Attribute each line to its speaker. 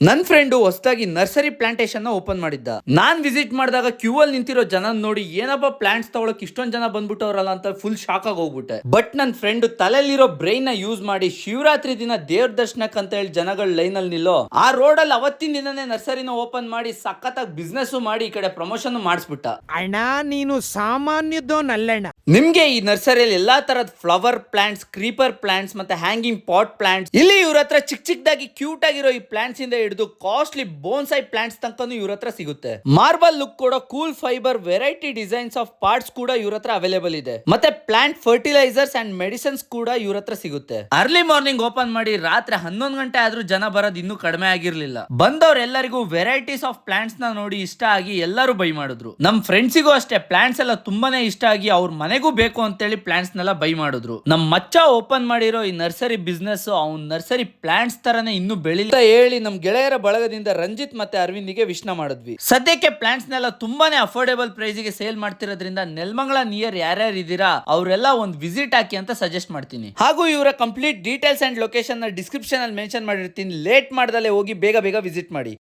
Speaker 1: ನನ್ನ ಫ್ರೆಂಡ್ ಹೊಸದಾಗಿ nursery plantation open ಮಾಡಿದ್ದ. ನಾನ್ ವಿಸಿಟ್ ಮಾಡಿದಾಗ ಕ್ಯೂ ಅಲ್ಲಿ ನಿಂತಿರೋ ಜನ ನೋಡಿ ಏನಪ್ಪ ಪ್ಲಾಂಟ್ಸ್ ತಗೊಳಕ್ ಇಷ್ಟೊಂದ್ ಜನ ಬಂದ್ಬಿಟ್ಟವ್ರಲ್ಲ ಅಂತ ಫುಲ್ ಶಾಕ್ ಆಗಿ ಹೋಗ್ಬಿಟ್ಟೆ. ಬಟ್ ನನ್ನ ಫ್ರೆಂಡ್ ತಲೆಯಲ್ಲಿರೋ ಬ್ರೈನ್ ನ ಯೂಸ್ ಮಾಡಿ ಶಿವರಾತ್ರಿ ದಿನ ದೇವ್ರ ದರ್ಶನಕ್ಕೆ ಅಂತ ಹೇಳಿ ಜನಗಳ ಲೈನ್ ಅಲ್ಲಿ ನಿಲ್ಲೋ ಆ ರೋಡ್ ಅಲ್ಲಿ ಅವತ್ತಿನ ದಿನನೇ ನರ್ಸರಿನ ಓಪನ್ ಮಾಡಿ ಸಖತ್ತಾಗಿ ಬಿಸ್ನೆಸ್ ಮಾಡಿ ಈ ಕಡೆ ಪ್ರಮೋಷನ್ ಮಾಡಿಸ್ಬಿಟ್ಟ.
Speaker 2: ಅಣ್ಣ ನೀನು ಸಾಮಾನ್ಯದೋನಲ್ಲಣ್ಣ.
Speaker 1: ನಿಮ್ಗೆ ಈ ನರ್ಸರಿಯಲ್ಲಿ ಎಲ್ಲಾ ತರದ ಫ್ಲವರ್ ಪ್ಲಾಂಟ್ಸ್, ಕ್ರೀಪರ್ ಪ್ಲಾಂಟ್ಸ್ ಮತ್ತೆ ಹ್ಯಾಂಗಿಂಗ್ ಪಾಟ್ ಪ್ಲಾಂಟ್ಸ್, ಇಲ್ಲಿ ಇವ್ರ ಹತ್ರ ಚಿಕ್ಕ ಚಿಕ್ಕದಾಗಿ ಕ್ಯೂಟ್ ಆಗಿರೋ ಈ ಪ್ಲಾಂಟ್ಸ್ ಇಂದ ಹಿಡಿದು ಕಾಸ್ಟ್ಲಿ ಬೋನ್ಸೈ ಪ್ಲಾಂಟ್ಸ್ ತನಕನೂ ಇವ್ರ ಹತ್ರ ಸಿಗುತ್ತೆ. ಮಾರ್ಬಲ್ ಲುಕ್ ಕೊಡೋ cool fibre variety designs of parts ಕೂಡ ಇವ್ರ ಹತ್ರ ಅವೈಲೇಬಲ್ ಇದೆ. ಮತ್ತೆ ಪ್ಲಾಂಟ್ ಫರ್ಟಿಲೈಸರ್ಸ್ ಅಂಡ್ ಮೆಡಿಸಿನ್ಸ್ ಕೂಡ ಇವ್ರ ಹತ್ರ ಸಿಗುತ್ತೆ. ಅರ್ಲಿ ಮಾರ್ನಿಂಗ್ ಓಪನ್ ಮಾಡಿ ರಾತ್ರಿ 11 ಗಂಟೆ ಆದ್ರೂ ಜನ ಬರೋದು ಇನ್ನೂ ಕಡಿಮೆ ಆಗಿರ್ಲಿಲ್ಲ. ಬಂದವ್ರೆಲ್ಲರಿಗೂ ವೆರೈಟೀಸ್ ಆಫ್ ಪ್ಲಾಂಟ್ಸ್ ನ ನೋಡಿ ಇಷ್ಟ ಆಗಿ ಎಲ್ಲರೂ ಬೈ ಮಾಡಿದ್ರು. ನಮ್ ಫ್ರೆಂಡ್ಸಿಗೂ ಅಷ್ಟೇ ಪ್ಲಾಂಟ್ಸ್ ಎಲ್ಲ ತುಂಬಾನೇ ಇಷ್ಟ ಆಗಿ ಅವ್ರ ಮನೆಗೂ ಬೇಕು ಅಂತೇಳಿ ಪ್ಲಾಂಟ್ಸ್ ನೆಲ್ಲ ಬೈ ಮಾಡಿದ್ರು. ನಮ್ ಮಚ್ಚ ಓಪನ್ ಮಾಡಿರೋ ಈ ನರ್ಸರಿ ಬಿಸ್ನೆಸ್ ಅವ್ನ್ ನರ್ಸರಿ ಪ್ಲಾಂಟ್ಸ್ ತರನೇ ಇನ್ನೂ ಬೆಳಿಲ್ಲ ಹೇಳಿ ನಮ್ ಗೆಳೆಯರ ಬಳಗದಿಂದ ರಂಜಿತ್ ಮತ್ತೆ ಅರವಿಂದಿಗೆ ವಿಶ್ನ ಮಾಡಿದ್ವಿ. ಸದ್ಯಕ್ಕೆ ಪ್ಲಾಂಟ್ಸ್ ನೆಲ್ಲ ತುಂಬಾನೇ ಅಫೋರ್ಡೆಬಲ್ ಪ್ರೈಸ್ ಗೆ ಸೇಲ್ ಮಾಡ್ತಿರೋದ್ರಿಂದ ನೆಲಮಂಗಲ ನಿಯರ್ ಯಾರ್ಯಾರು ಇದೀರಾ ಅವರೆಲ್ಲ ಒಂದು ವಿಸಿಟ್ ಹಾಕಿ ಅಂತ ಸಜೆಸ್ಟ್ ಮಾಡ್ತೀನಿ. ಹಾಗೂ ಇವರ ಕಂಪ್ಲೀಟ್ ಡೀಟೇಲ್ಸ್ ಅಂಡ್ ಲೊಕೇಶನ್ ನ ಡಿಸ್ಕ್ರಿಪ್ಷನ್ ಅಲ್ಲಿ ಮೆನ್ಷನ್ ಮಾಡಿರ್ತೀನಿ. ಲೇಟ್ ಮಾಡ್ದಲ್ಲೇ ಹೋಗಿ ಬೇಗ ವಿಸಿಟ್ ಮಾಡಿ.